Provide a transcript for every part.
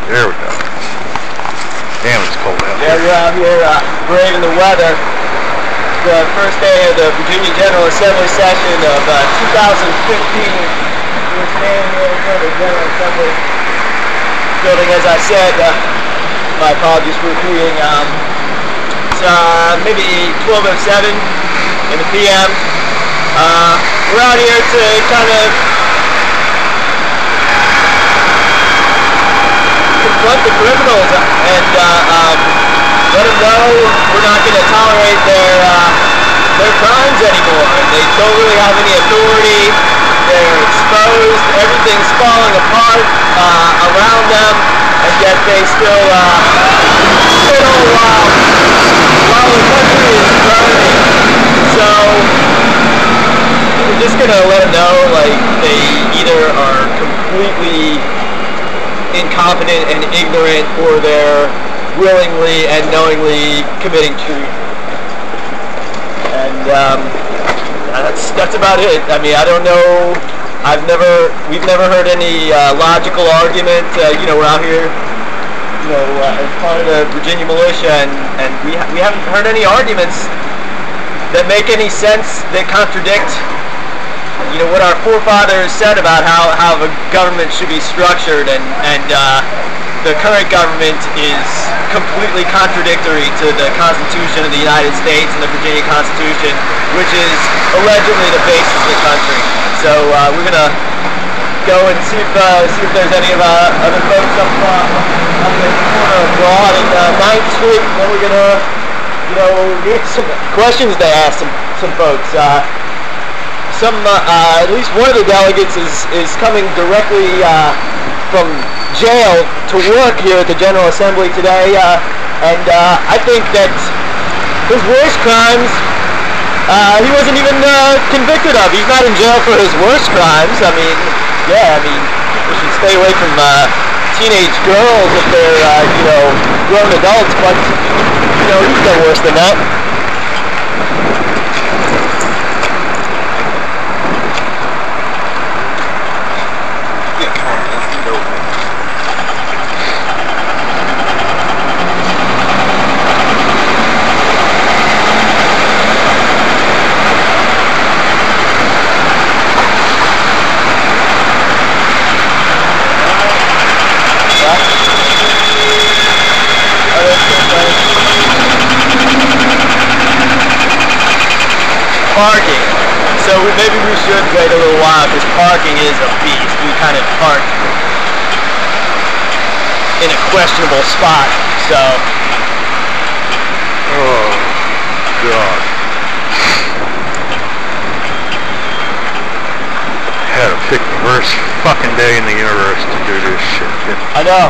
There we go. Damn, it's cold out. Yeah, we're out here braving the weather. The first day of the Virginia General Assembly session of 2015. We're standing here in front of the General Assembly building, as I said. My apologies for repeating. It's maybe 12:07 in the PM. We're out here to kind of confront the criminals and let them know we're not going to tolerate their crimes anymore. They don't really have any authority. They're exposed. Everything's falling apart around them, and yet they still while the country is burning. So we're just going to let them know, like, they either are completely incompetent and ignorant, or they're willingly and knowingly committing treason. And that's about it. I mean, I don't know. We've never heard any logical argument. You know, we're out here, you know, as part of the Virginia Militia, and we haven't heard any arguments that make any sense, that contradict, you know, what our forefathers said about how the government should be structured, and the current government is completely contradictory to the Constitution of the United States and the Virginia Constitution, which is allegedly the basis of the country. So we're gonna go and see if there's any of other folks up the corner of Broad and 9th Street. And then we're gonna, you know, get some questions to ask some folks. At least one of the delegates is coming directly from jail to work here at the General Assembly today, and I think that his worst crimes, he wasn't even convicted of. He's not in jail for his worst crimes. I mean, yeah, I mean, we should stay away from teenage girls if they're, you know, grown adults, but, you know, he's done worse than that. Parking. So maybe we should wait a little while, because parking is a beast. We kind of park in a questionable spot, so. Oh, God. I had to pick the worst fucking day in the universe to do this shit. I know.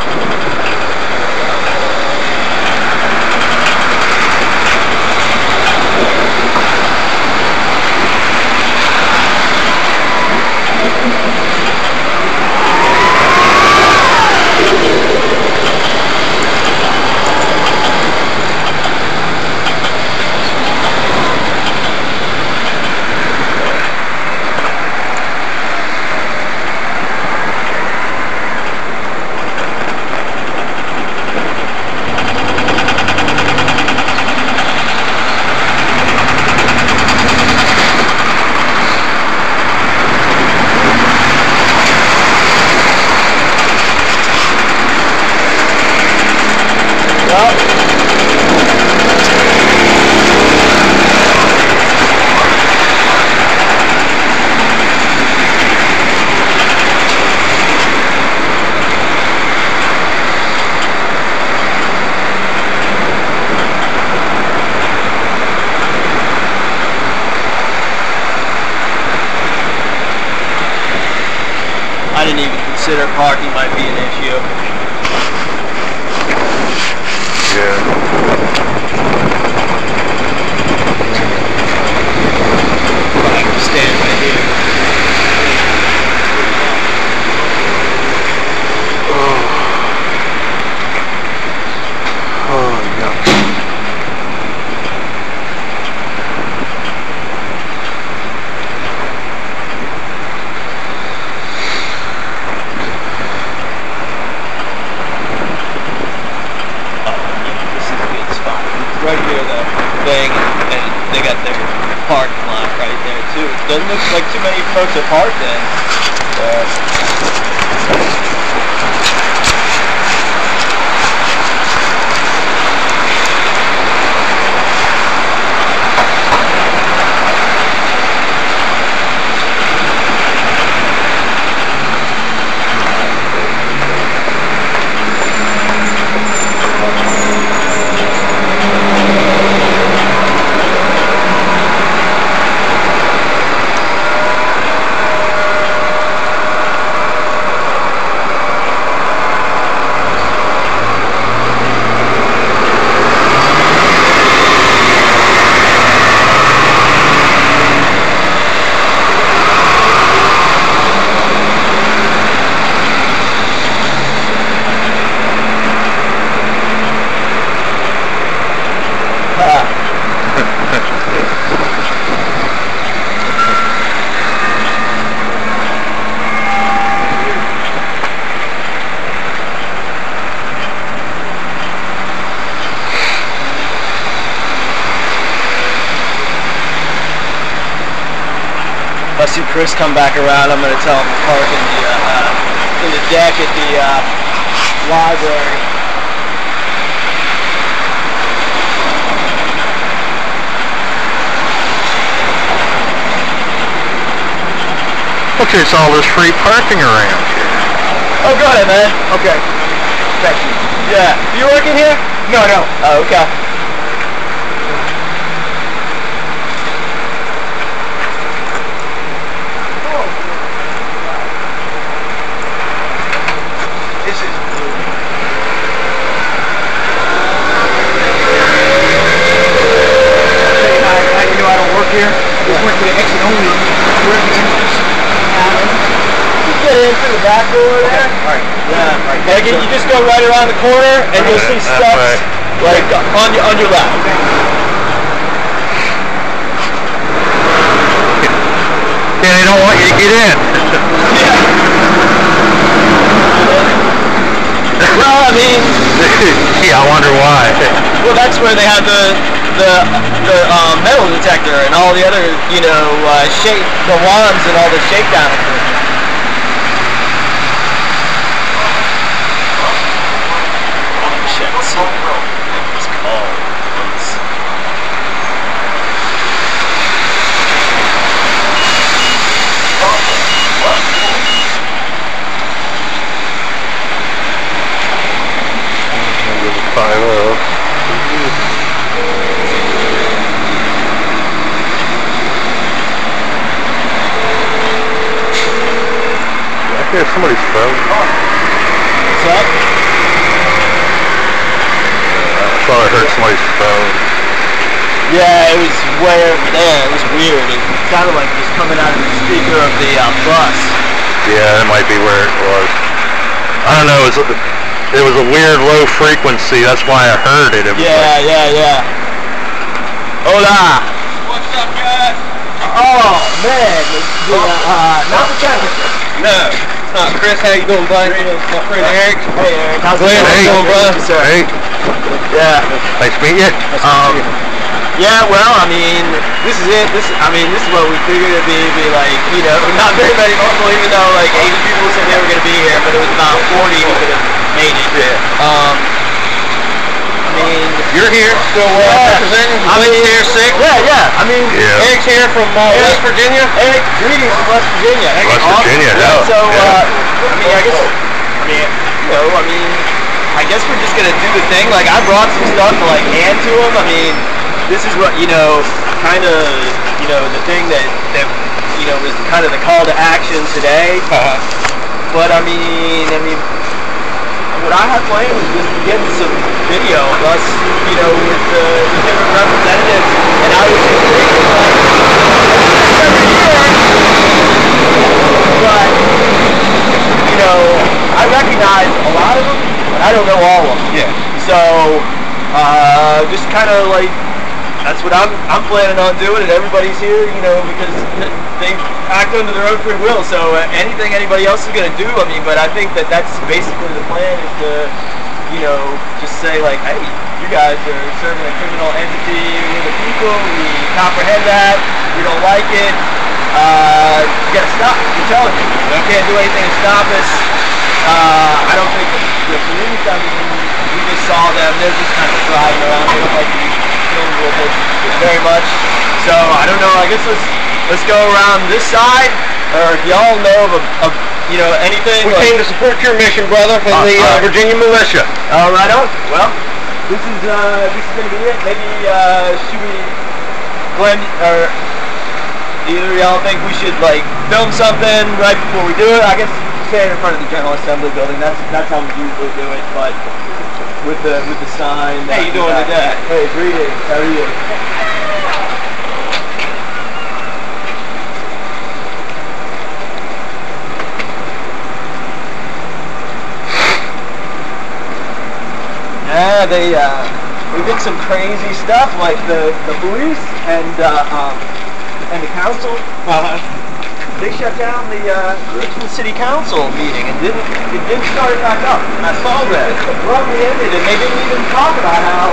I didn't even consider parking might be an issue. Yeah. I can stand right here. parking lot right there too. It doesn't look like too many folks are parked in. If I see Chris come back around, I'm going to tell him to park in the deck at the library. Look, there's all this free parking around here. Oh, go ahead, man. Okay. Thank you. Yeah. You working here? No, no. Oh, okay. This is blue. I know I don't work here. I just went to the exit only. Where's the entrance? Just get in through the back door there. Alright. Yeah. Right. You just go right around the corner and you'll see steps like on your left. Yeah, they don't want you to get in. Well, I mean, yeah, I wonder why. well, that's where they have the metal detector and all the other, you know, the alarms and all the shakedown equipment. Shit, let's see. It's called. Yeah, somebody's phone. What's that? I thought I heard somebody's phone. Yeah, it was way over there. It was weird. It sounded like it was coming out of the speaker of the bus. Yeah, that might be where it was. I don't know. It was a weird low frequency. That's why I heard it. It was Yeah. Hola. What's up, guys? Oh man, not the traffic. No. Chris, how you doing, bud? My friend Eric. Hey Eric, how's it Glenn, going? hey. Thank you, sir. Hey, Yeah. nice to meet you. Yeah, well, I mean, this is it. This is what we figured it'd be like, you know, not very many people, even though like 80 people said they were going to be here, but it was about 40 who could have made it. Yeah. I mean, You're here, still representing. I mean, here sick. Yeah. I mean, Yeah. Eric's here from West Virginia. Eric, greetings from West Virginia. West Awesome. Virginia, Yeah, yeah. so, Yeah. I guess we're just gonna do the thing. Like, I brought some stuff to like hand to him. I mean, this is what, you know, kind of, you know, the thing that you know was kind of the call to action today. But I mean, what I had planned was just getting some video of us, you know, with the different representatives, and I was just thinking like every year, but you know, I recognize a lot of them, but I don't know all of them. Yeah. So, just kind of like, that's what I'm planning on doing, and everybody's here, you know, because they act under their own free will. So anything anybody else is going to do, I mean, but I think that's basically the plan, is to, you know, just say like, hey, you guys are serving a criminal entity with the people. We comprehend that. We don't like it. You gotta stop. We're telling you. You can't do anything to stop us. I don't think the police, I mean, we just saw them. They're just kind of driving around. They don't like to be filmed with it very much. So, I don't know. I guess let's go around this side. Or if y'all know of you know, anything. We came to support your mission, brother, from the Virginia Militia. All right on. Well, this is gonna be it. Maybe should we, Glenn, or either of y'all think we should like film something right before we do it? I guess stand in front of the General Assembly building. That's how we usually do it. But with the sign. How you doing today? Hey, greetings. How are you? Yeah, they did some crazy stuff, like the police and the council. They shut down the Richmond City Council meeting and didn't start it back up. And I saw that it abruptly ended, and they didn't even talk about how,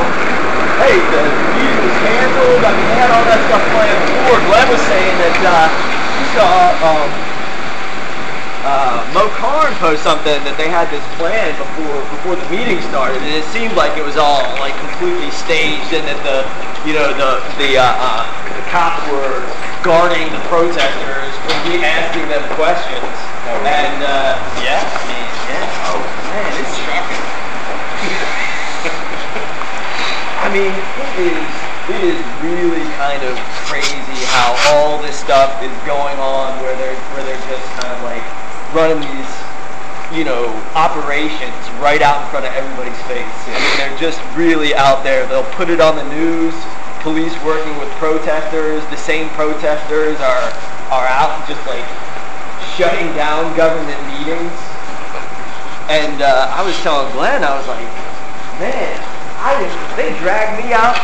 hey, the meeting was canceled. I mean, they had all that stuff planned before. Glenn was saying that he saw Mo Karn post something that they had this plan before the meeting started, and it seemed like it was all like completely staged, and that the cops were guarding the protesters from asking them questions. Oh, really? And yeah, I mean, yeah. Oh man, it's shocking. I mean, it is really kind of crazy how all this stuff is going on, where they're just kind of like running these, you know, operations right out in front of everybody's face. I mean, they're just really out there. They'll put it on the news. Police working with protesters. The same protesters are out just like shutting down government meetings. And I was telling Glenn, I was like, man, they dragged me out,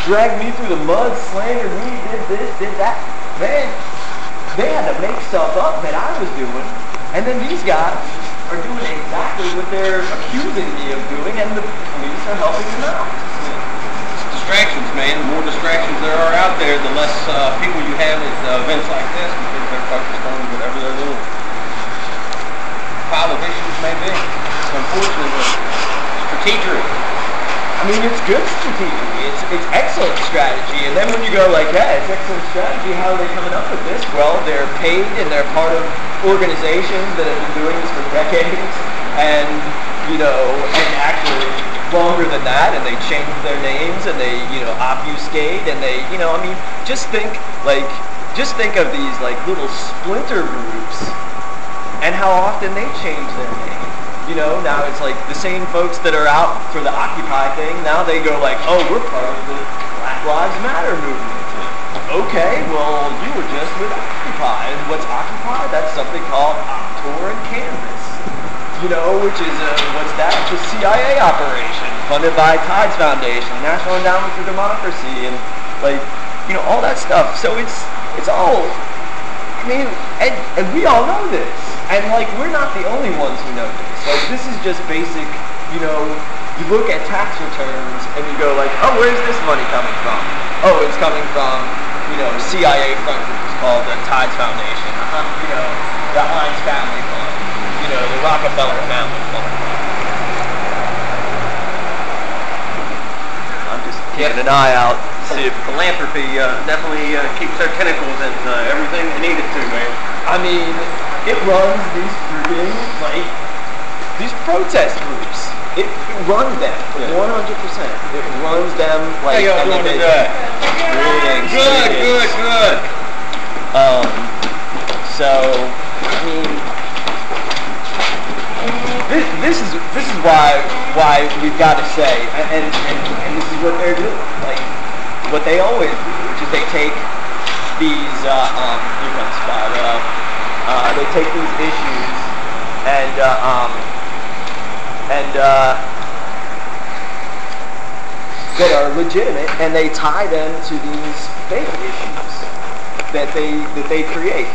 dragged me through the mud, slandered me, did this, did that. Man, they had to make stuff up that I was doing, and then these guys are doing exactly what they're accusing me of doing, and the police are helping them out. Distractions, man. The more distractions there are out there, the less people you have at events like this, because they're focused on whatever their little pile of issues may be. Unfortunately, strategic. I mean, it's good strategy. It's excellent strategy. And then when you go like, yeah, it's excellent strategy, how are they coming up with this? Well, they're paid and they're part of organizations that have been doing this for decades, and you know, and actually longer than that. And they change their names and they, you know, obfuscate, and they, you know, I mean, just think of these like little splinter groups and how often they change their name. You know, now it's like the same folks that are out for the Occupy thing, now they go like, oh, we're part of the Black Lives Matter movement. Okay, well, you were just with Occupy. And what's Occupy? That's something called October and Canvas. You know, which is, what's that? It's a CIA operation funded by Tides Foundation, National Endowment for Democracy, and like, you know, all that stuff. So it's all, I mean, and we all know this. And like, we're not the only ones who know this. Like, this is just basic, you know, you look at tax returns and you go like, oh, where's this money coming from? Oh, it's coming from, you know, CIA front groups called the Tides Foundation, you know, the Heinz Family Fund, you know, the Rockefeller Family Fund. I'm just keeping an eye out to see if Philanthropy definitely keeps their tentacles in everything they need it to, man. I mean, it runs these freaking, like, these protest groups. It runs them, 100%. It runs them like... How y'all doing today? Good. So, I mean, this is why we've got to say, and this is what they're doing, like, what they always do, which is they take these, here comes Spot, they take these issues and that are legitimate, and they tie them to these fake issues that they create.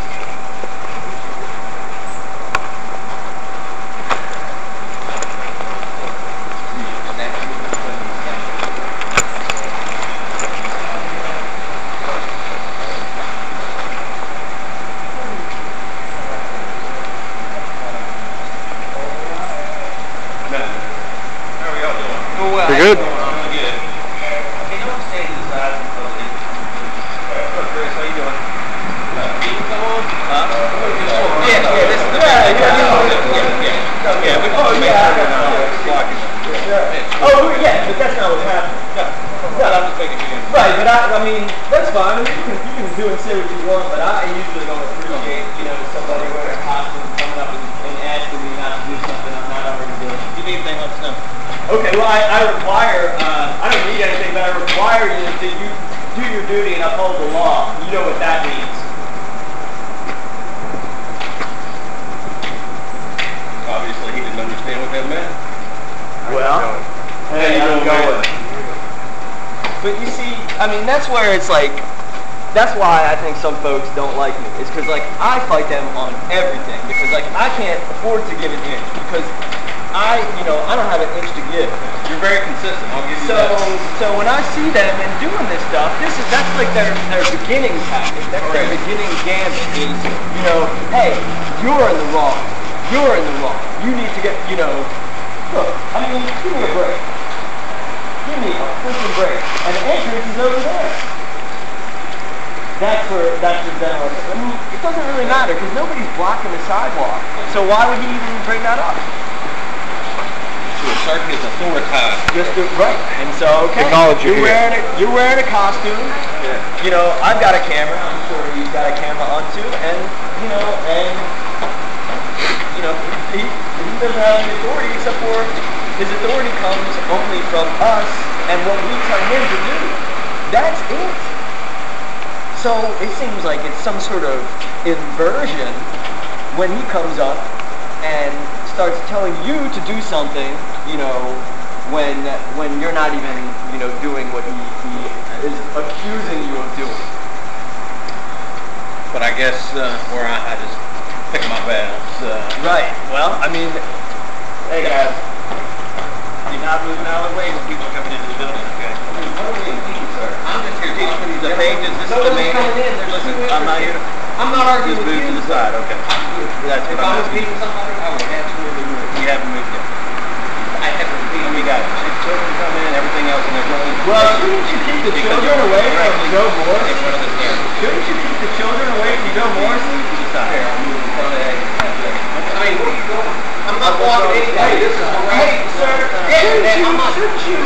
but that's not what's happening. No, I'm just making sure. Right, but I mean, that's fine. You can do and say what you want, but I usually don't appreciate, somebody wearing a costume coming up and asking me not to do something I'm not already doing. If you need anything, let us know. Okay, well, I require, I don't need anything, but I require you to do your duty and uphold the law. You know what that means. Obviously, he didn't understand what that meant. Well, hey, I'm going. But you see, I mean, that's where it's like, that's why I think some folks don't like me. It's because, like, I fight them on everything. Because, like, I can't afford to give an inch. Because I don't have an inch to give. You're very consistent. I'll give you So, that. so when I see them and doing this stuff, that's like their beginning tactic. That's their beginning gambit. Is, hey, you're in the wrong. You're in the wrong. You need to get, look, I mean, give me a break. Give me a freaking break. And the entrance is over there. That's for general. I mean, it doesn't really matter because nobody's blocking the sidewalk. So why would he even bring that up? To assert his authority. Right. And so, okay, you're wearing a costume. Yeah. I've got a camera. I'm sure he's got a camera on too. And he doesn't have any authority except for his authority comes only from us and what we tell him to do. That's it. So it seems like it's some sort of inversion when he comes up and starts telling you to do something, when you're not even, doing what he is accusing you of doing. But I guess where I just pick my battles. Right. Well, I mean, hey guys, You're not moving out of the way when people are coming into the building, okay? what are we doing, sir? I'm just here teaching you the pages. This is the main. Listen, I'm not here. I'm not arguing Just with move you. to the side, okay? That's If what I I'm was asking. beating somebody, I would absolutely move. You haven't moved yet. I haven't beaten We got it. Children come in, everything else, and they're running. Well, shouldn't you keep the children away from Joe Morris? In front of this camera. Shouldn't you keep the children away from Joe Morrison? To the side. I mean, what are you doing? I'm not walking anyway. This is the Hey, sir, shouldn't you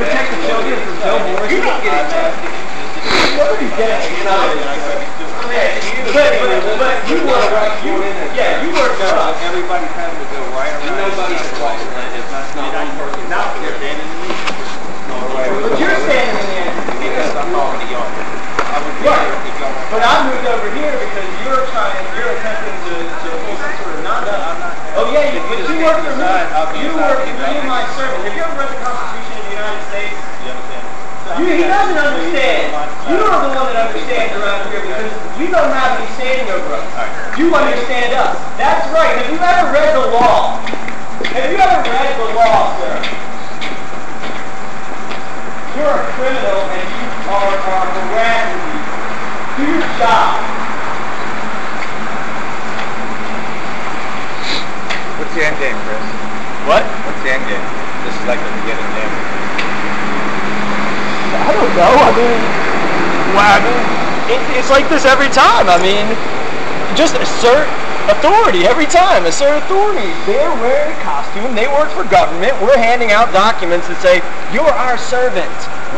protect the children from Joe Morrison? You're not getting tested. Nobody's getting But you work for us. Everybody's having to go right around. Nobody's walking. That's not one person. Not They're standing in the But you're standing in the entrance. because I'm talking to y'all. I would be Right. here if y'all were. But I moved over here because you're attempting to pull some sort of nonsense. Oh yeah, you work for me. You work for me and my servant. Have you ever read the Constitution of the United States? You understand? He doesn't understand. You are the one that understands around here because you don't have any standing over us. You understand us. That's right. Have you ever read the law? Have you ever read the law, sir? You're a criminal and you are harassing me. Do your job. What's the end game, Chris? What? What's the end game? This is like the beginning game. I don't know. It's like this every time. I mean, just assert authority every time. Assert authority. They're wearing a costume. They work for government. We're handing out documents that say, you're our servant.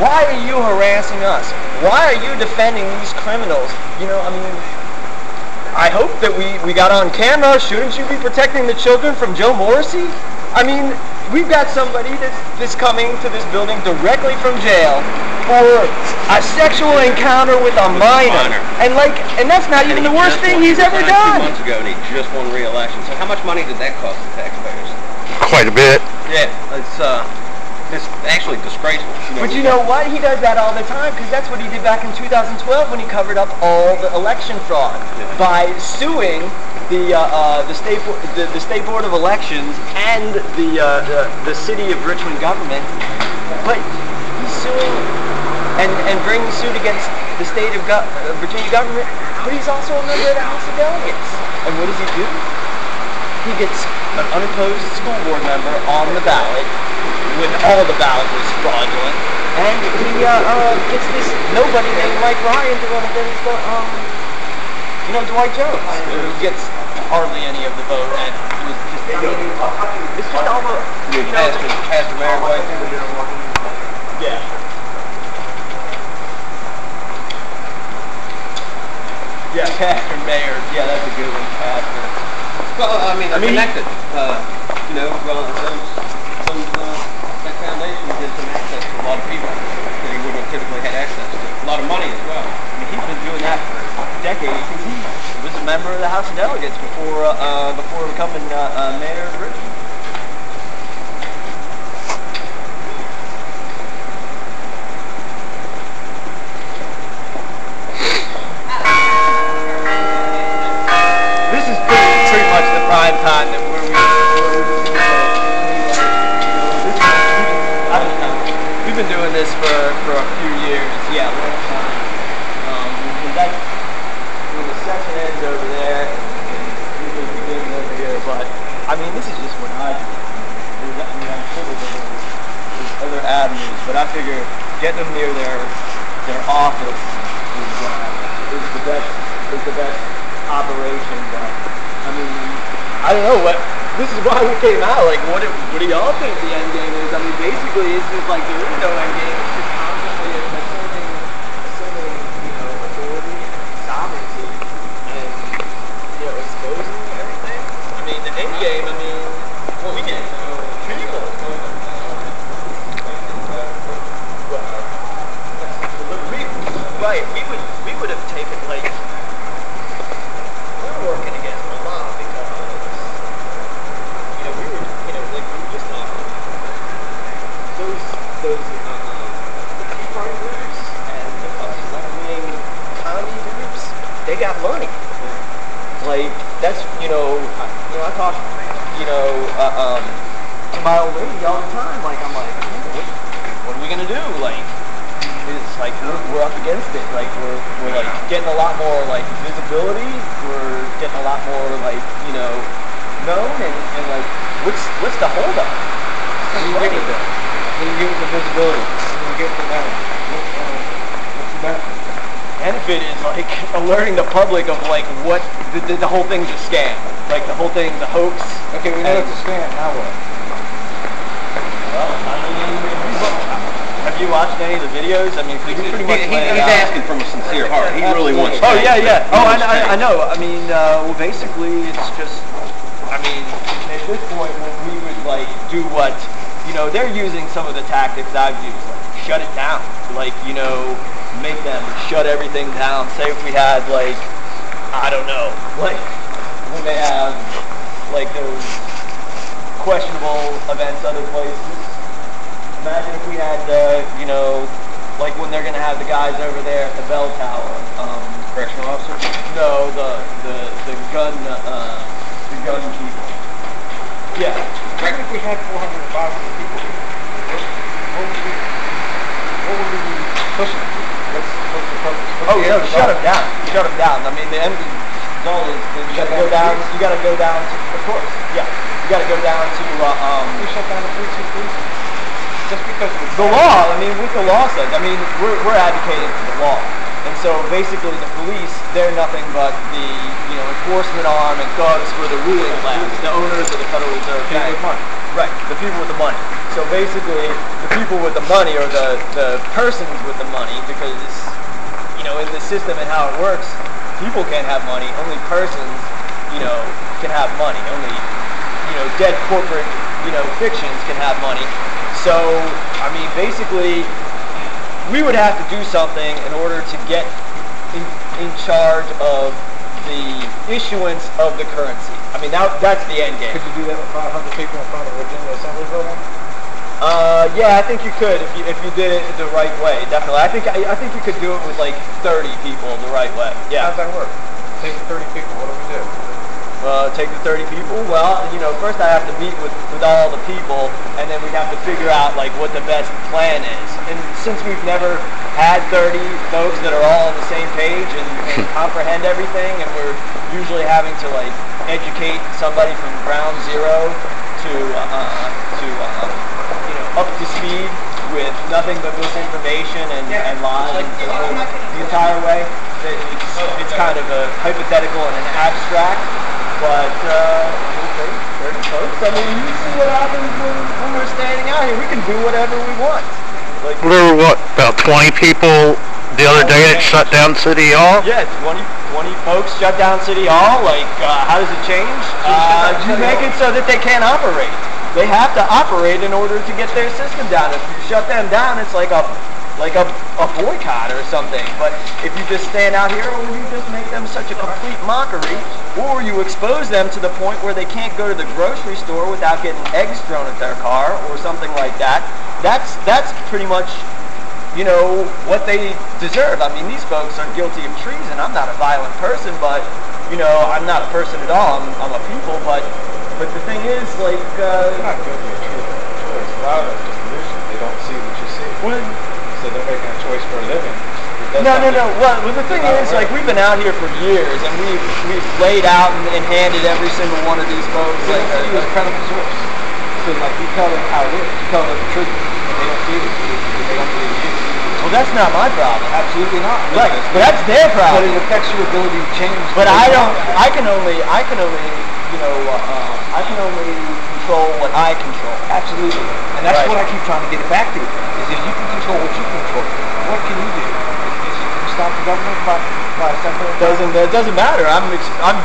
Why are you harassing us? Why are you defending these criminals? I hope that we got on camera. Shouldn't you be protecting the children from Joe Morrissey? I mean, we've got somebody that's coming to this building directly from jail for a sexual encounter with a minor. And that's not even the worst thing he's ever 2 done. months ago, and he just won re-election. So how much money did that cost the taxpayers? Quite a bit. Yeah, it's actually disgraceful. But you know what? He does that all the time because that's what he did back in 2012 when he covered up all the election fraud by suing the state board of elections and the city of Richmond government. But he's suing and bringing suit against the state of Virginia government. But he's also a member of the House of Delegates. And what does he do? He gets an unopposed school board member on the ballot when all the ballot was fraudulent, and he gets this nobody named Mike Ryan to run against Dwight Jones, who gets hardly any of the vote, and it was just, it's just all the, Pastor Merriway. Catherine Mayor. Yeah, that's a good one, Catherine. Well, I mean, they're connected. You know, that foundation gives them access to a lot of people that he wouldn't have typically had access to. A lot of money as well. I mean, he's been doing that for decades. He was a member of the House of Delegates before becoming mayor of Richmond. Prime time that we've been doing this for a few years, yeah, a long time. And that when the session ends over there, we will begin over here. But I mean, this is just what I do. I mean, I'm sure there's other avenues, but I figure getting them near their office is the best operation. But I mean, I don't know what. This is why we came out. Like, what do y'all think the end game is? I mean, basically, it's just like there is no end game. It's just constantly asserting, authority, sovereignty, and exposing everything. I mean, the end game. I mean, we get people. Right. We would have taken like. We're working against a lot because. We were just talking those Tea Party groups and the left-wing commie groups, they got money. Like, that's, I talk, to my old lady all the time. Like, I'm like, what are we gonna do? Like, it's like we're up against it. Like, we're like getting a lot more like visibility. We're getting a lot more like, known and like what's the hold up? What do you get with that? What do you get with the visibility? What do you get from that? What's the benefit? Benefit is like alerting the public of like what the whole thing's a scam. Like the whole thing's a hoax. Okay, we know it's a scam. Now what? Well, I mean, have you watched any of the videos? I mean, he's asking from a sincere heart. He really wants to. Oh yeah. Oh, I know. I mean, well, basically, it's just. I mean, at this point, when we would like do what, they're using some of the tactics I've used, like shut it down, like make them shut everything down. Say if we had like, I don't know, like when they have like those questionable events other places. Imagine if we had, like when they're gonna have the guys over there at the bell tower. Correctional officers? No, the gun. The gun people. Yeah. Even if we had 400 or 500 people here, what would we be pushing to? What's the purpose? Oh, shut them down. Shut them down. I mean, the end goal is you gotta go down. You gotta go down to, of course. Yeah. You gotta go down to. We shut down the police. Just because of the law. I mean, what the law says. I mean, we're advocating for the law. And so basically the police, they're nothing but the enforcement arm and thugs for the ruling class, the owners of the Federal Reserve Bank. People with money. Right, the people with the money. So basically the people with the money or the persons with the money, because in the system and how it works, people can't have money, only persons, can have money. Only, dead corporate, fictions can have money. So, I mean, basically we would have to do something in order to get in charge of the issuance of the currency. I mean, that's the end game. Could you do that with 500 people in front of the Virginia Assembly building? Yeah, I think you could if you did it the right way. Definitely. I think you could do it with like 30 people the right way. Yeah. How's that work? Take the 30 people. What do we do? Take the 30 people. Well, first I have to meet with all the people, and then we have to figure out like what the best plan is. And since we've never had 30 folks that are all on the same page and comprehend everything, and we're usually having to like educate somebody from ground zero to up to speed with nothing but misinformation and lies the entire way. It's kind of a hypothetical and an abstract. But, 30 folks, I mean, you see what happens when we're standing out here. We can do whatever we want. Like, there were, about 20 people the other day that shut down City Hall? Yeah, 20 20 folks shut down City Hall. Like, how does it change? You make it so that they can't operate. They have to operate in order to get their system down. If you shut them down, it's like a boycott or something. But if you just stand out here, or you just make them such a complete mockery, or you expose them to the point where they can't go to the grocery store without getting eggs thrown at their car or something like that, that's pretty much, you know, what they deserve. I mean, these folks are guilty of treason. I'm not a violent person, but, you know, I'm not a person at all. I'm a people, but the thing is, like, They're not guilty of choice. A lot of it's just illusion. They don't see what you see. well, So they're making a choice for a living. no. Well, the thing is, like, we've been out here for years, and we've laid out and handed every single one of these folks. They Like, don't see you as a credible source. So, like, you tell them how it is. You tell them the truth. And they don't see it because they don't believe you. well, that's not my problem. Absolutely not. Right, but that's their But problem. it affects your ability to change. But I can only, you know, I can only control what I control. Absolutely. And that's Right. what I keep trying to get it back to. Is if you can control what you control, what can you do? Is you stop the government by assembling? It doesn't matter. I'm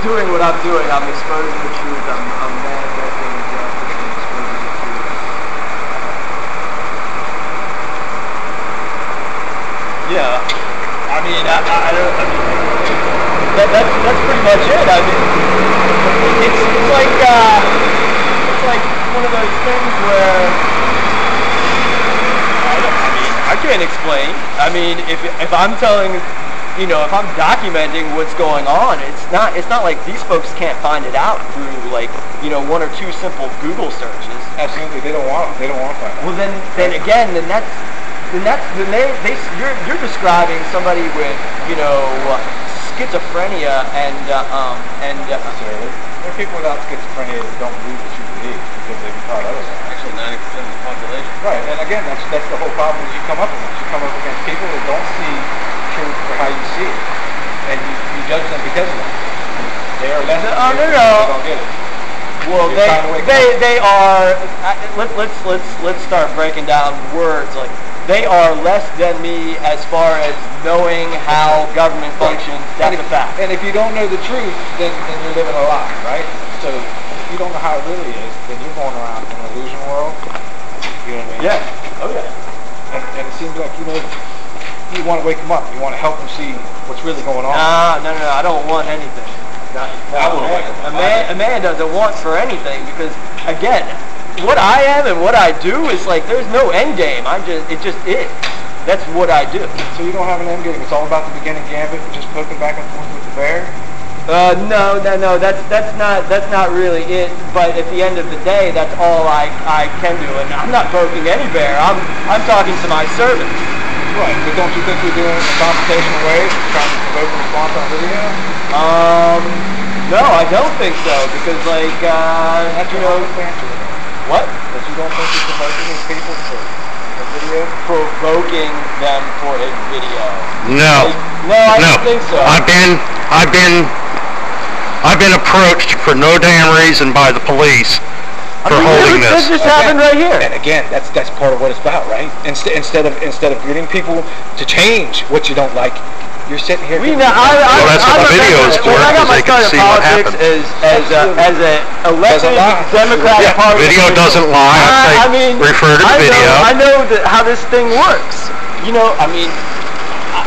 doing what I'm doing. I'm exposing the truth. I'm manifesting justice and exposing the truth. Yeah. I mean, I don't. I mean, that's pretty much it. I mean, it's like one of those things where I can't explain. I mean, if I'm telling, you know, if I'm documenting what's going on, it's not like these folks can't find it out through, like, you know, one or two simple Google searches. Absolutely. They don't want to find out. Well, then you're describing somebody with, you know, schizophrenia and Necessarily. There are people without schizophrenia that don't believe what you believe because they've been taught otherwise. Actually, 90% of the population. Right, and again, that's the whole problem is you come up against. You come up against people that don't see truth for how you see it, and you judge them because of that. They are less. No. They don't get it. Well, You're trying to wake up. they are. Let's start breaking down words. Like, they are less than me as far as knowing how government functions. That's a fact. And if you don't know the truth, then you're living a lie, right? So if you don't know how it really is, then you're going around in an illusion world. You know what I mean? Yeah. Oh yeah. And it seems like, you know, you want to wake them up. You want to help them see what's really going on. No. I don't want anything. I wouldn't wake them up. A man doesn't want for anything because, again, what I am and what I do is like there's no end game. It just is. That's what I do. So you don't have an end game. It's all about the beginning gambit and just poking back and forth with the bear. No. That's not really it. But at the end of the day, that's all I can do. And I'm not poking any bear. I'm talking to my servants. Right. But don't you think you're doing it in a confrontational way, trying to provoke a response on video? No, I don't think so. Because like, That's you your know, whole answer. what? That you don't think you're provoking these people for a video? Provoking them for a video. No. No, I don't think so. I've been approached for no damn reason by the police for holding This this. just happened right here. And again, that's part of what it's about, right? Instead of getting people to change what you don't like, you're sitting here. Well, that's what the video is for, when I got because my they can start in see what politics happens. as an elected Democratic Yeah, Party. video doesn't lie. I say refer to the video. I know how this thing works. You know, I mean,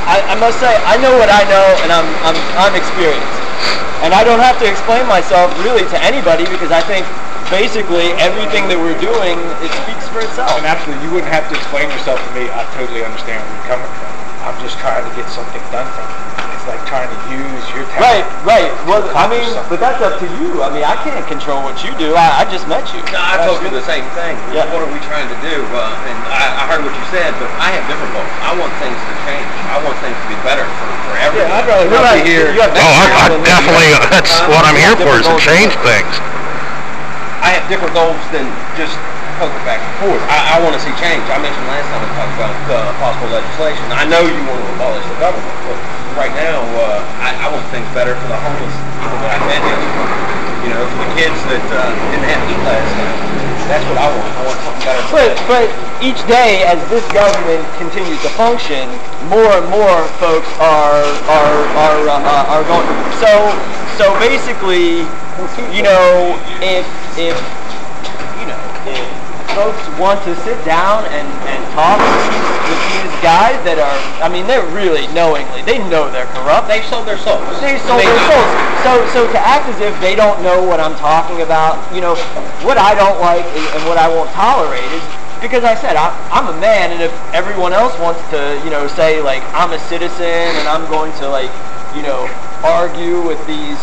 I must say I know what I know, and I'm experienced, and I don't have to explain myself really to anybody because I think basically everything that we're doing it speaks for itself. And absolutely, you wouldn't have to explain yourself to me. I totally understand where you're coming from. I'm just trying to get something done from you. It's like trying to use your talent. Right. Well, I mean, but that's up to you. I mean, I can't control what you do. I just met you. No, I told you the same thing. Yeah. What are we trying to do? And I heard what you said, but I have different goals. I want things to change. I want things to be better for everyone. I'd rather not be here. I definitely, that's what I'm here for, is to change things. I have different goals than just poking back and forth. I want to see change. I mentioned last time we talked about possible legislation. I know you want to abolish the government, but right now I want things better for the homeless people that I met yesterday. You know, for the kids that didn't have to eat last night. That's what I want. I want something better. But each day, as this government continues to function, more and more folks are going. So basically, you know, if folks want to sit down and talk with these guys that are, I mean, they're really knowingly, they know they're corrupt. They sold their souls. They sold their souls. So to act as if they don't know what I'm talking about, you know, what I don't like and what I won't tolerate is, because I said, I'm a man, and if everyone else wants to, you know, say, like, I'm a citizen and I'm going to, like, you know, argue with these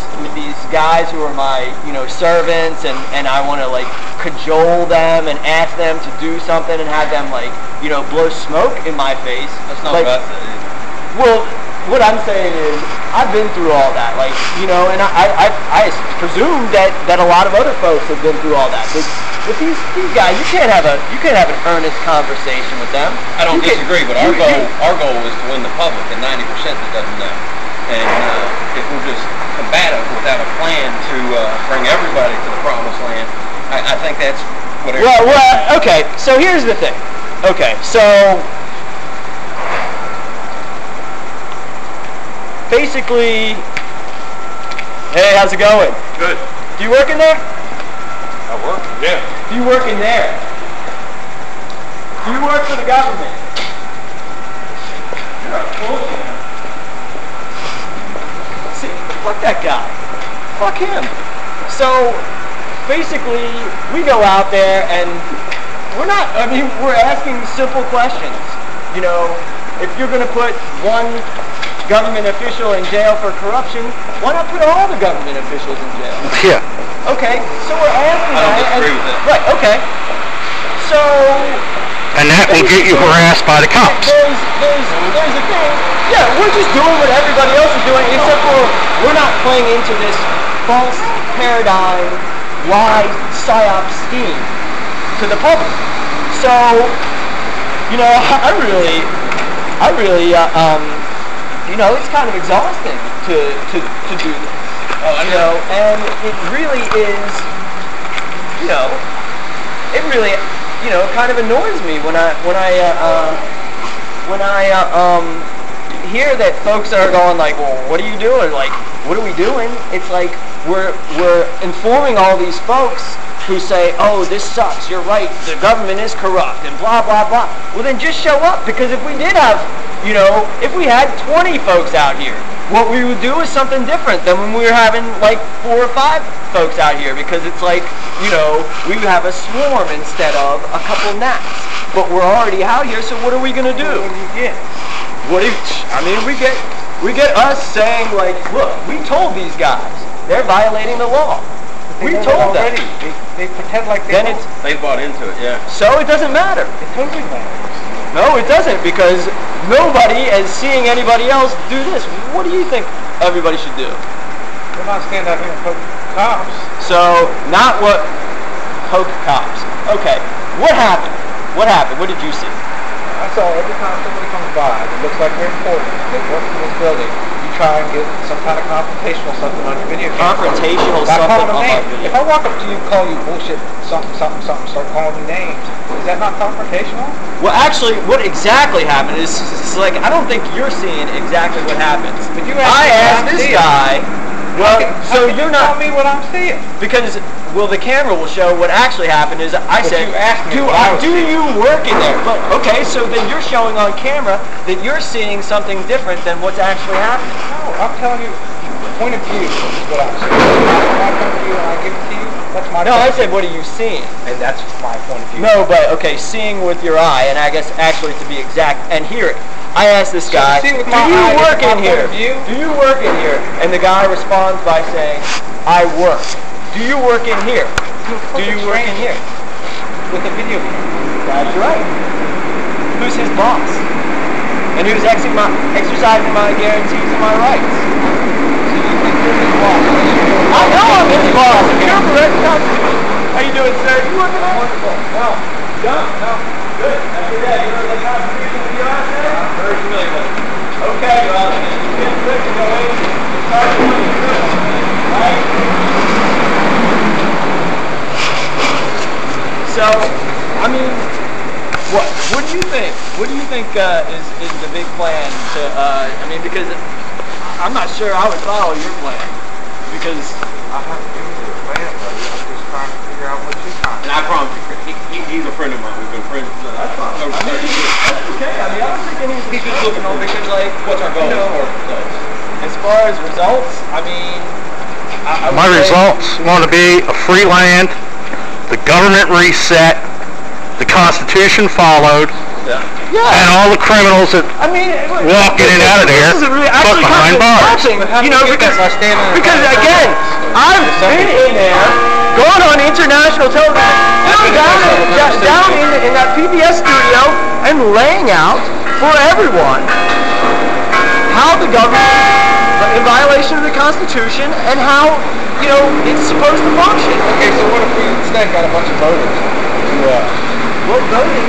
guys who are my, you know, servants, and I want to, like, cajole them and ask them to do something and have them, like, you know, blow smoke in my face. That's not like, what I said. Well, what I'm saying is, I've been through all that, like, you know, and I presume that a lot of other folks have been through all that. With these guys, you can't have an earnest conversation with them. I don't disagree, but our goal is to win the public, and 90% that doesn't know. And if we're just combative without a plan to bring everybody to the promised land, I think that's what. Well, okay. So here's the thing. Okay, so basically, hey, how's it going? Good. Do you work in there? I work? Yeah. Do you work in there? Do you work for the government? You're a bullshit. See, fuck that guy. Fuck him. So, basically, we go out there and we're asking simple questions. You know, if you're going to put one government official in jail for corruption, why not put all the government officials in jail? Yeah. Okay, so we're asking I don't disagree with that. Right, okay. So... And that will get you harassed by the cops. There's a thing. Yeah, we're just doing what everybody else is doing, except for we're not playing into this false paradigm, lie, psyop scheme to the public. So, you know, I really, you know, it's kind of exhausting to do this. You know, and it really is, you know, it really, you know, kind of annoys me when I hear that folks are going like, well, what are you doing? Like, what are we doing? It's like we're informing all these folks who say, oh, this sucks, you're right, the government is corrupt, and blah, blah, blah. Well, then just show up, because if we did have, you know, if we had 20 folks out here, what we would do is something different than when we were having, like, 4 or 5 folks out here, because it's like, you know, we would have a swarm instead of a couple gnats. But we're already out here, so what are we going to do? What do you get? I mean, we get us saying, like, look, we told these guys, they're violating the law. We told them. Already. They pretend like they don't. They bought into it, yeah. So it doesn't matter. It totally matters. No, it doesn't, because nobody is seeing anybody else do this. What do you think everybody should do? They're not stand out here and poke cops. So, not what poke cops. Okay, what happened? What happened? What did you see? I saw every time somebody comes by that looks like they're important, they work in this building, you try and get some kind of confrontational something on your video camera. Confrontational By something calling them on my names. video. If I walk up to you and call you bullshit, something, start calling you names, is that not confrontational? Well, actually, what exactly happened is like, I don't think you're seeing exactly what happens. But you I asked this guy, well, so you're not... Tell me what I'm seeing. Because, well, the camera will show what actually happened is I said, you asked me do what I was seeing. you work in there? But, okay, so then you're showing on camera that you're seeing something different than what's actually happening. No, I'm telling you, point of view is what I'm seeing. My point of view, and I give it to you, that's my No, point I of said, view. what are you seeing? And that's my point of view. No, but, okay, seeing with your eye, and I guess actually to be exact, and hearing. I asked this guy, see with do my you eye, work that's in my here? point of view? Do you work in here? And the guy responds by saying, I work. Do you work in here? Do you work in here? With a video camera. That's right. Who's his boss? And who's exercising my guarantees and my rights? So you think you're his boss? I know I'm his boss. You're correct. How you doing, sir? You working there? Wonderful. No. No. Good. After that, you know the contribution to the US there? I'm very familiar with it. Okay, well, you've been quick to go in. Start doing your business, right? So, I mean, what do you think? What do you think is the big plan to? I mean, because I'm not sure I would follow your plan because I haven't given you a plan, buddy. I'm just trying to figure out what you're trying to do. And I promise you, he's a friend of mine. We've been friends over 30 years. That's okay. I mean, I don't think anything's He's just looking for because, like, what's our goal as far as results, I mean, I My results want to be a free land, the government reset, the Constitution followed, and all the criminals that walk in and out of there put behind bars. You know, because again, I've been in there, gone on international television, down in that PBS studio, and laying out for everyone how the government in violation of the Constitution and how, you know, it's supposed to function. Okay, so what if we instead got a bunch of voters? Well, voting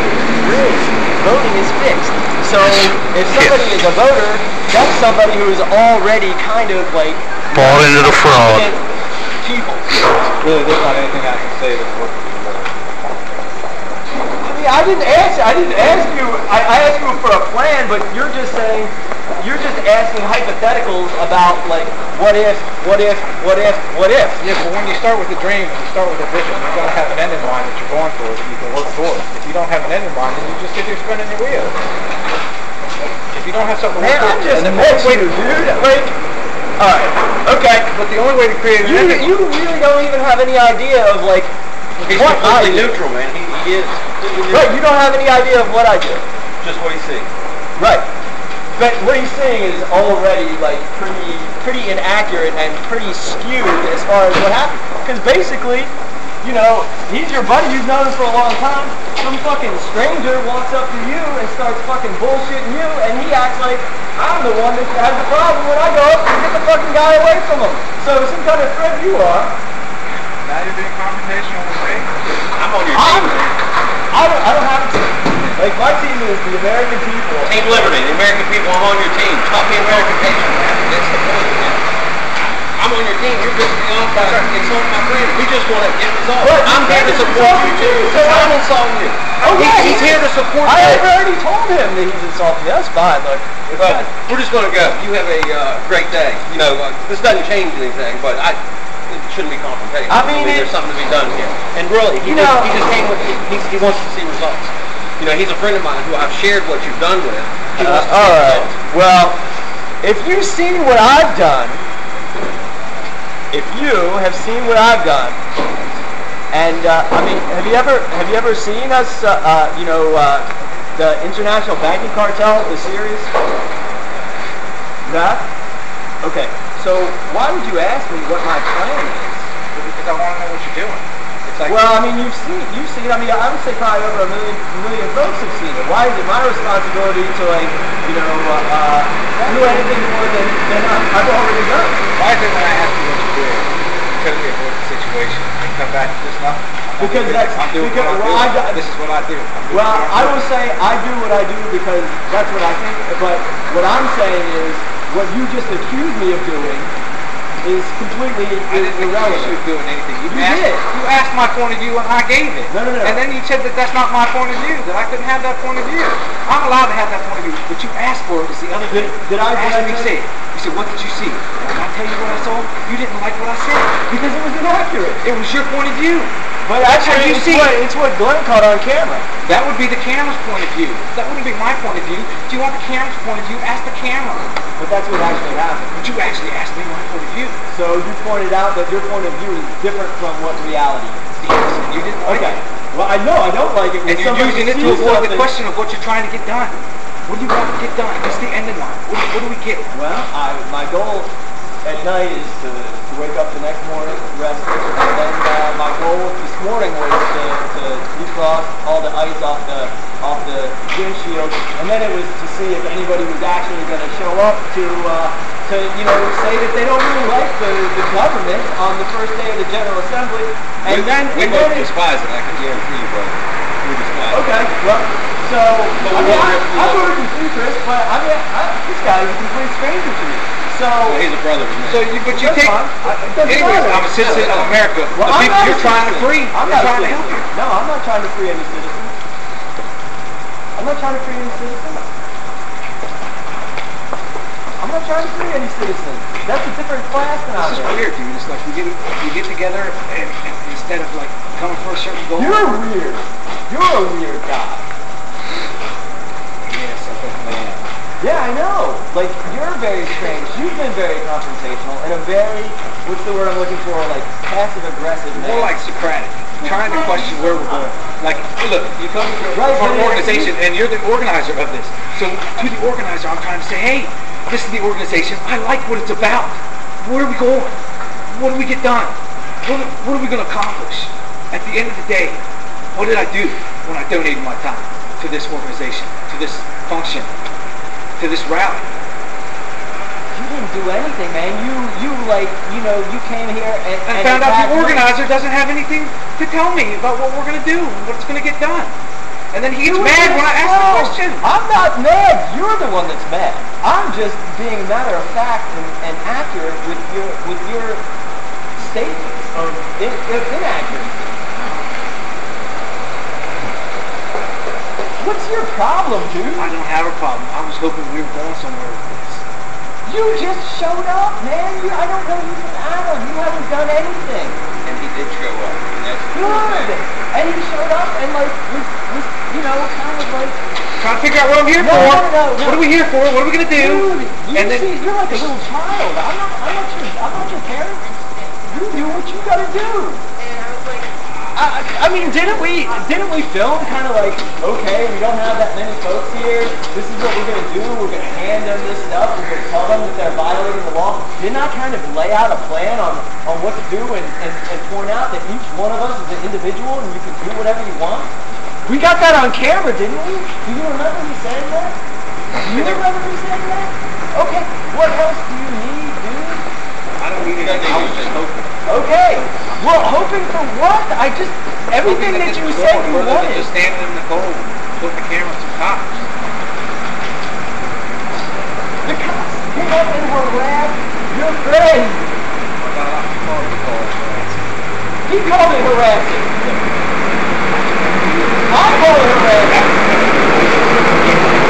is fixed. So if somebody is a voter, that's somebody who is already kind of like Bought into the fraud. People. Really, there's not anything I can say that's worth it. I mean, I didn't ask you. I asked you for a plan, but you're just saying. You're just asking hypotheticals about, like, what if? Yeah, but when you start with a dream and you start with a vision, you've got to have an end in mind that you're going for that you can work towards. If you don't have an end in mind, then you just sit there spinning your wheels. If you don't have something to work towards, I'm just dude. Like, all right, okay. But the only way to create an end You really don't even have any idea of, like, He's what I completely do. neutral, man. He is completely neutral. Right, you don't have any idea of what I do. Just what he sees. Right. But what he's saying is already like pretty inaccurate and pretty skewed as far as what happened. Because basically, you know, he's your buddy, you've known him for a long time. Some fucking stranger walks up to you and starts fucking bullshitting you, and he acts like I'm the one that has the problem when I go up and get the fucking guy away from him. So some kind of threat you are. Now you're being confrontational with me. I'm on your team. I don't have a team. Like, my team is the American people. Team Liberty, the American people, I'm on your team. Talk me American people, man. That's the point, man. I'm on your team. You're just beyond by insulting my friend. We just want to get results. But I'm here to support you, too. I'm insulting you. Okay, He's here to support you. I already told him that he's insulting me. That's fine. Look, we're just going to go. You have a great day. You know, this doesn't change anything, but it shouldn't be confrontation. I mean, there's something to be done here. And really, he just came with, he wants to see results. You know, he's a friend of mine who I've shared what you've done with. He wants to see results. Well, if you've seen what I've done, and I mean, have you ever seen us? You know, the International Banking Cartel, the series. Yeah. Okay. So why would you ask me what my plan is? Because I want to know what you're doing. It's like, well, I mean, you've seen it. I mean, I would say probably over a million folks have seen it. Why is it my responsibility to, like, you know, do anything more than I've already done? why is it when I ask you what you're doing, because we avoid the situation, and come back to this nothing? Because This is what I do. Well, I will say I do what I do because that's what I think. But what I'm saying is, what you just accused me of doing is completely I didn't irrelevant. accuse you of doing anything. You did. You asked my point of view and I gave it. No. And then you said that that's not my point of view, that I couldn't have that point of view. I'm allowed to have that point of view. What you asked for was the other thing. Did I say? You said, what did you see? Did I tell you what I saw? You didn't like what I said. Because it was inaccurate. It was your point of view. But actually, it's what Glenn caught on camera. That would be the camera's point of view. That wouldn't be my point of view. Do you want the camera's point of view? Ask the camera. But that's what actually happened. But you actually asked me my point of view. So you pointed out that your point of view is different from what reality is. Yes, you didn't like it. Well, I know I don't like it. And you're using it to avoid the question of what you're trying to get done. What do you want to get done? What's the end in mind? What do we get? Well, my goal at night is to wake up the next morning, rest, and then my goal this morning was to defrost all the ice off the windshield, and then it was to see if anybody was actually going to show up to you know, say that they don't really like the government on the first day of the General Assembly, and we both despise it. I can guarantee you, brother. We despise it. Okay, well, so I voted for you, Chris, but I mean, this guy is a complete stranger to me. So he's a brother to me. So but you take. Anyways, I'm a citizen of America. Well, the people you're trying to free. I'm not trying to help you. No, I'm not trying to free any citizens. I'm not trying to free any citizens. I'm not trying to free any citizens. That's a different class than I am. This is weird, dude. It's like you get together and instead of like coming for a certain goal. You're weird. You're a weird guy. Yes, I definitely am. Yeah, I know. Like, you're very strange. You've been very confrontational and a very, what's the word I'm looking for, like, passive-aggressive man. More like Socratic. Trying to question where we're going. Like, look, you come to an organization and you're the organizer of this. So to the organizer, I'm trying to say, hey, this is the organization. I like what it's about. Where are we going? What do we get done? What are we going to accomplish? At the end of the day, what did I do when I donated my time to this organization, to this function, to this rally? You didn't do anything, man. You came here and found out the organizer doesn't have anything to tell me about what we're going to do and what's going to get done. And then he gets mad when I ask the question. I'm not mad. You're the one that's mad. I'm just being matter of fact and accurate with your statements of inaccuracy. What's your problem, dude? I don't have a problem. I was hoping we were going somewhere with this. You just showed up, man. I don't know you from Adam. You haven't done anything. And he did show up. And that's good. And he showed up and was kind of like trying to figure out what I'm here for. No. What are we here for? What are we gonna do? Dude, you're like a little child. I'm not your parent. You do what you gotta do. I mean, didn't we film kind of like, okay, we don't have that many folks here. This is what we're going to do. We're going to hand them this stuff. We're going to tell them that they're violating the law. Didn't I kind of lay out a plan on what to do and point out that each one of us is an individual and you can do whatever you want? We got that on camera, didn't we? Do you remember me saying that? Do you remember me saying that? Okay, what else do you need, dude? I don't need anything. I was just hoping. Okay. Well, hoping for what? Everything that you said you wanted. Just standing in the cold, putting the camera on some cops. The cops came up and harassed your friend. He called it harassing. I call it harassing.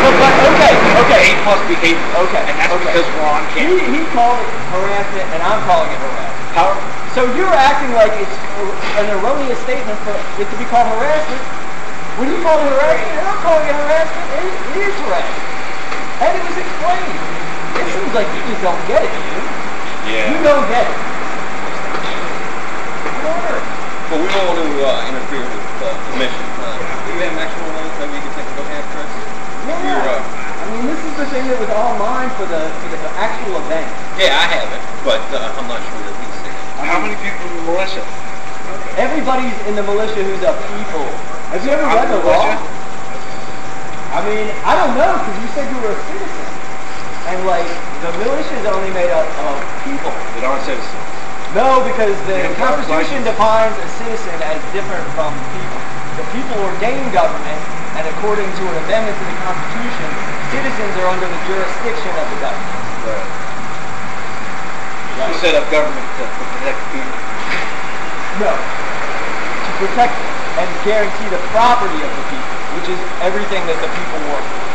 But okay. A+ behavior. Okay. And that's because we're on camera. He called it harassment, and I'm calling it harassment. So you're acting like it's an erroneous statement for it to be called harassment. When you call it harassment, and I'm calling it harassment, it is harassment. And it was explained. It seems like you just don't get it, dude. Yeah. You don't get it. But we don't want to interfere with the mission. Do you have an actual one maybe you can take a look at, Chris? Yeah. I mean, this is the thing that was online for the actual event. Yeah, I have it, but I'm not sure that he's seen it. How many people in the militia? Everybody's in the militia who's a people. Have you ever read the law? I mean, I don't know, because you said you were a citizen. And, like, the militia is only made up of people. That aren't citizens. No, because the Constitution defines a citizen as different from people. The people ordain government, and according to an amendment to the Constitution, citizens are under the jurisdiction of the government. Right. You set up government to protect the people. No. To protect and guarantee the property of the people, which is everything that the people work for.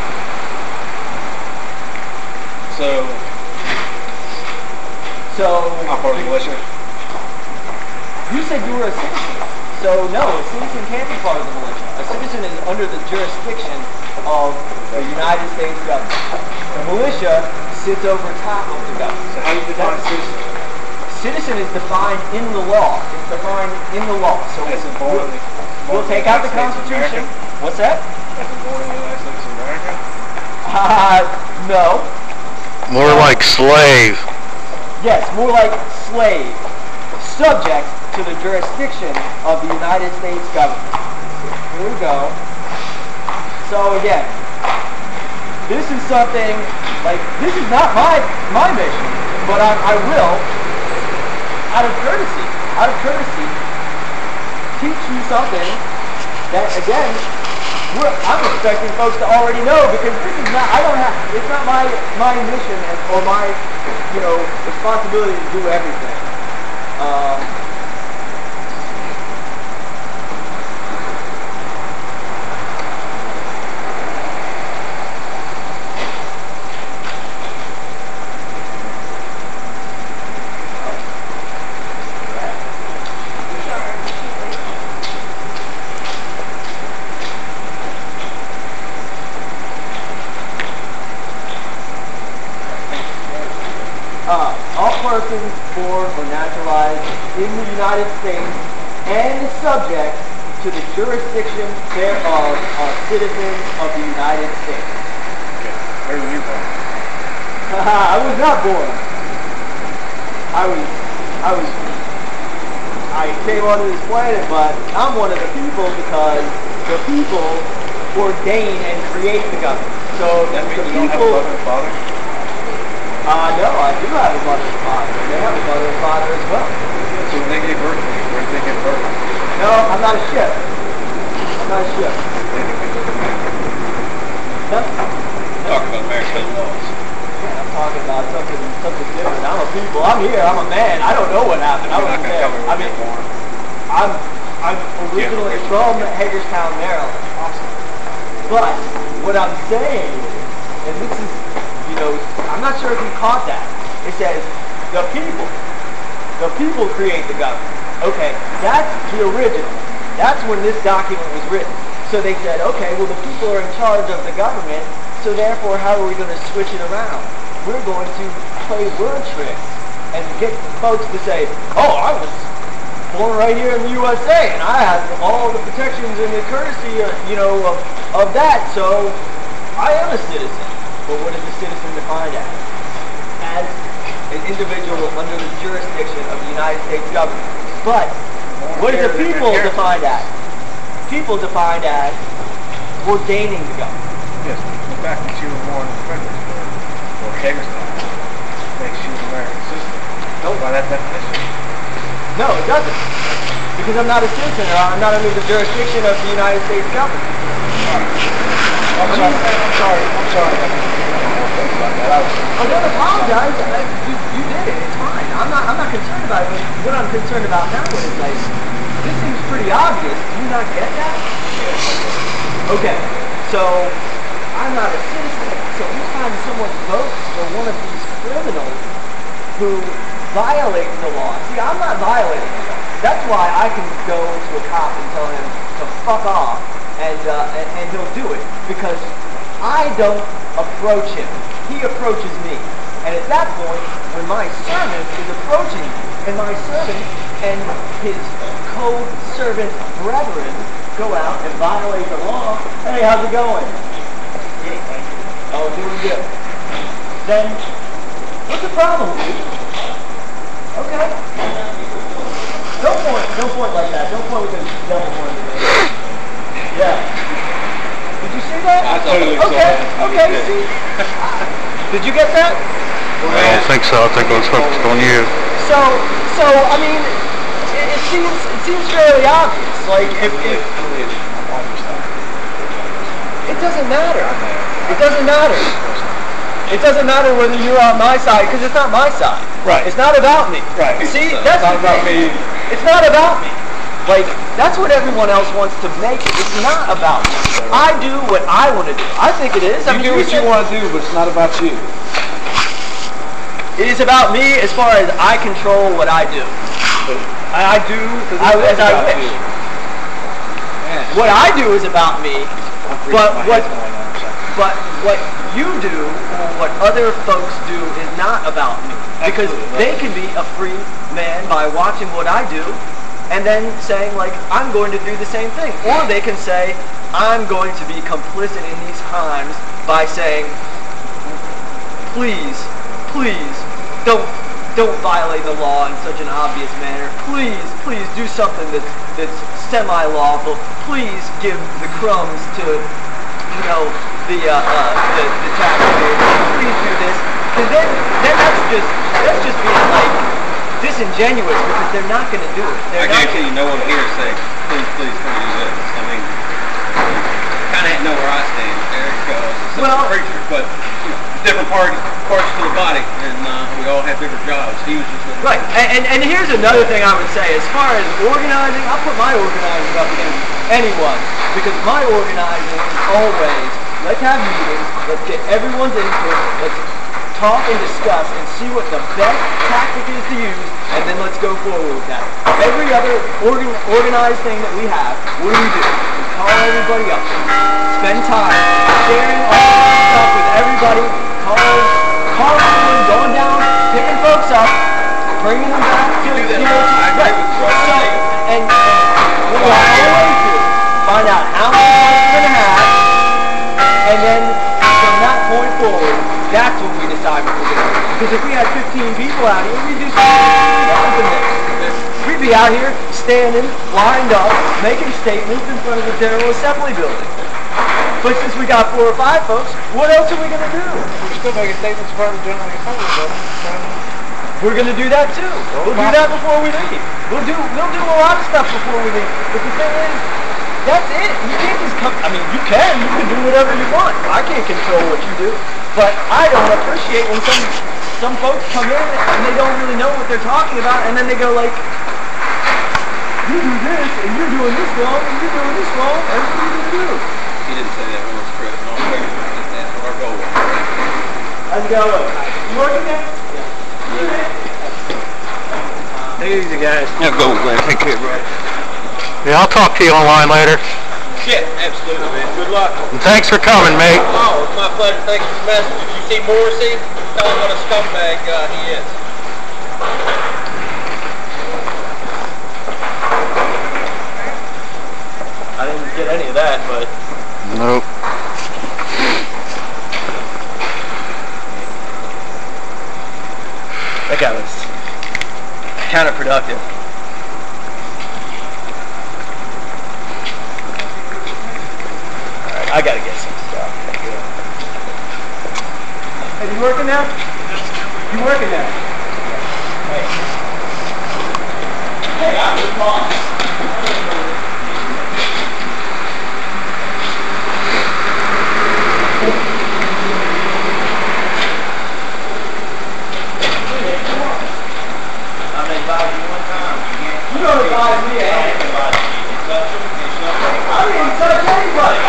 So not part of the militia? You said you were a citizen. So no, a citizen can't be part of the militia. A citizen is under the jurisdiction of the United States government. The militia sits over top of the government. So how do you define a citizen? Citizen is defined in the law. It's defined in the law. So we'll take out the Constitution. What's that? That's born in the United States of America? No. More like slave. Yes, more like slave. Subject to the jurisdiction of the United States government. Here we go. So again, this is something, like, this is not my mission, but I will, out of courtesy, teach you something that, again, I'm expecting folks to already know, because this is not, it's not my mission or my, responsibility to do everything. persons born or naturalized in the United States and subject to the jurisdiction thereof are citizens of the United States. Okay. Where were you born? I was not born. I came onto this planet, but I'm one of the people because the people ordain and create the government. So That means the you don't have a people. mother and father? No, I do have a mother and father. And they have a mother and father as well. So when they gave birth to you, where did they give birth? No, I'm not a ship. I'm not a ship. No. Talk about American laws. I'm talking about something different. I'm a people. I'm here. I'm a man. I don't know what happened. I You're not wasn't going to there. tell me I where mean, you're born. I'm originally from Hagerstown, Maryland. Awesome. But what I'm saying, and this is, I'm not sure if you caught that. It says the people create the government. Okay, that's the original. That's when this document was written. So they said, okay, well the people are in charge of the government, so therefore how are we going to switch it around? We're going to play word tricks and get folks to say, oh, I was born right here in the USA and I have all the protections and the courtesy, of that, so I am a citizen. But what is a citizen defined as? As an individual under the jurisdiction of the United States government. But what is the people defined as? People defined as ordaining the government. Yes, the fact that you were born in Fredericksburg or Hagerstown makes you an American citizen. No, by that definition. No, it doesn't. Because I'm not a citizen, or I'm not under the jurisdiction of the United States government. I'm sorry. I don't apologize. You did it. It's fine. I'm not concerned about it. But what I'm concerned about now is this seems pretty obvious. Do you not get that? Okay. So I'm not a citizen. So anytime someone votes for one of these criminals who violates the law, see, I'm not violating the law. That's why I can go to a cop and tell him to fuck off, and he'll do it because I don't approach him. He approaches me. And at that point, when my servant is approaching me, and my servant and his co-servant brethren go out and violate the law, hey, how's it going? Oh, doing good. Then, what's the problem, dude? Okay. Don't point like that. Don't point with the devil horn. Yeah. Did you see that? I totally saw that. Okay, you see? Did you get that? I don't think so. I think it was focused on you. So I mean, it seems fairly obvious. Like if it doesn't matter. It doesn't matter. It doesn't matter whether you're on my side because it's not my side. Right. It's not about me. Right. See, So that's it's not about me. It's not about me. Like that's what everyone else wants to make it. It's not about me. I do what I want to do. I think it is. You do what you want to do, but it's not about you. It is about me as far as I control what I do. I do as I wish. What I do is about me, but what you do or what other folks do is not about me. Because they can be a free man by watching what I do and then saying like, I'm going to do the same thing. Or they can say, I'm going to be complicit in these crimes by saying, please, don't violate the law in such an obvious manner. Please do something that's semi-lawful. Please give the crumbs to, the taxpayers. Please do this. Because then that's just being like disingenuous because they're not going to do it. I guarantee you no one here say, please do this. I mean, kind of know where I stand there because I'm a preacher, but different parts to the body, and we all have different jobs. He was just right. And here's another thing I would say. As far as organizing, I'll put my organizing up against anyone because my organizing is always let's have meetings, let's get everyone's input, let's talk and discuss and see what the best tactic is to use, and then let's go forward with that. Every other organized thing that we have, what do? We call everybody up, spend time sharing all this stuff with everybody, calling, going down, picking folks up, bringing them back to the I agree with you. and what we always do, find out how many points we're going to have, and then from that point forward, that's when we decide what we're going to do. Because if we had 15 people out here, we'd do something different than this. We'd be out here standing, lined up, making statements in front of the General Assembly building. But since we got 4 or 5 folks, what else are we going to do? We're still making statements in front of the General Assembly building. We're going to do that too. We'll do that before we leave. We'll do a lot of stuff before we leave. But the thing is, that's it. You can't just come. I mean, you can do whatever you want. I can't control what you do. But I don't appreciate when some folks come in and they don't really know what they're talking about, and then they go like, you do this, and you're doing this wrong, and you're doing this wrong, and what are you going to do? He didn't say that once, Chris. No, that's what our goal was. How's it going? You working there? Take it easy, guys. Yeah, go, man. Take care, bro. Yeah, I'll talk to you online later. Yeah, absolutely, man. Good luck. And thanks for coming, mate. Oh, it's my pleasure. Thanks for the message. If you see Morrissey, tell him what a scumbag he is. I didn't get any of that, but... Nope. That guy was counterproductive. Alright, I gotta get some stuff. Hey, you working now? You working now? Hey. Hey, I'm your boss. You don't advise me at all. I didn't touch anybody.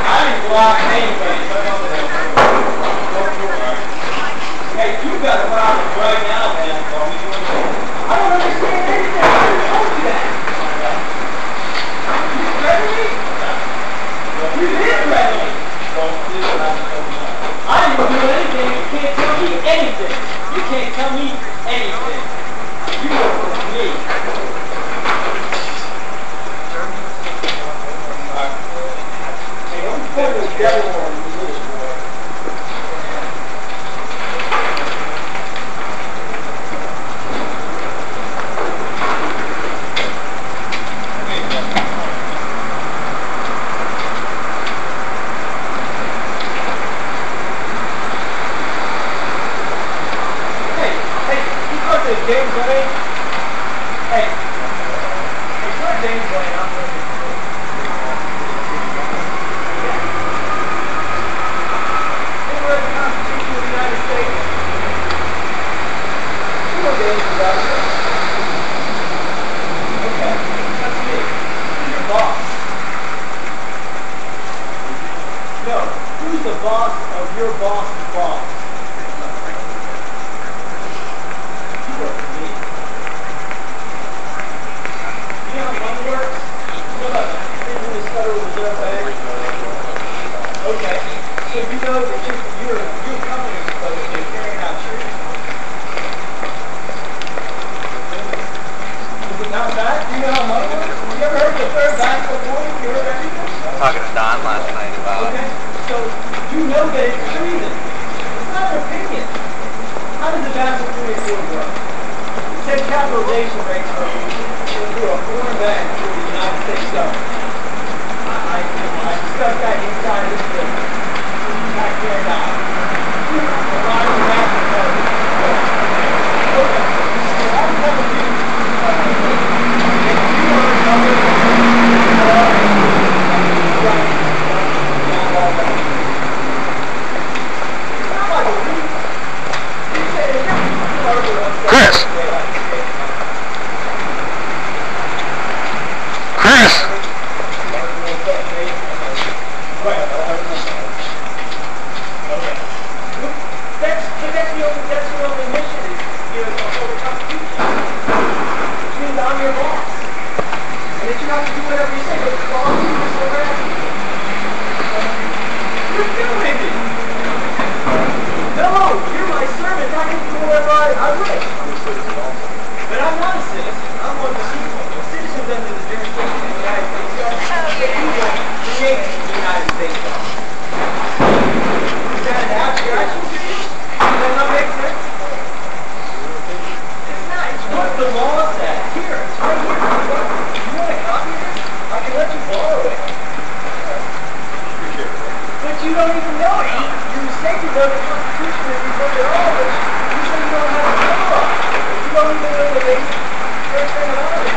I didn't block anybody. Hey, you got a problem right now, man. I don't understand anything. I didn't told you that. You threatened me? You did threaten me. I didn't do anything. You can't tell me anything. You can't tell me anything. You work for me. Hey, don't point the devil on me, boy. James Lane. Hey, it's not James Lane. I'm looking for it. Hey, we're the Constitution of the United States. You know James is out here. Okay, that's me. Who's your boss? No, who's the boss of your boss's boss? Okay, so you know that your company is supposed to be carrying out treaties. Is it not that? Do you know how money works? You ever heard of the third basketball point? You heard anything? I was talking to Don last night about Okay, so you know that it's treason. It's not an opinion. How does the basketball point work? It said capitalization rates through a foreign bank through the United States government. I discussed that inside this building. Back there now. The line of basketball. Okay. So I'm telling you, Chris! Chris! That's the only mission is, you know, to uphold the Constitution. Which means I'm your boss. And that you have to do whatever you say, but the boss is around. You're know, you say you know the Constitution and you look at all of it, you say you don't have to know it. You don't even know the basic first thing about it.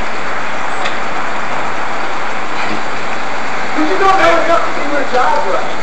Because you don't know enough to do your job right.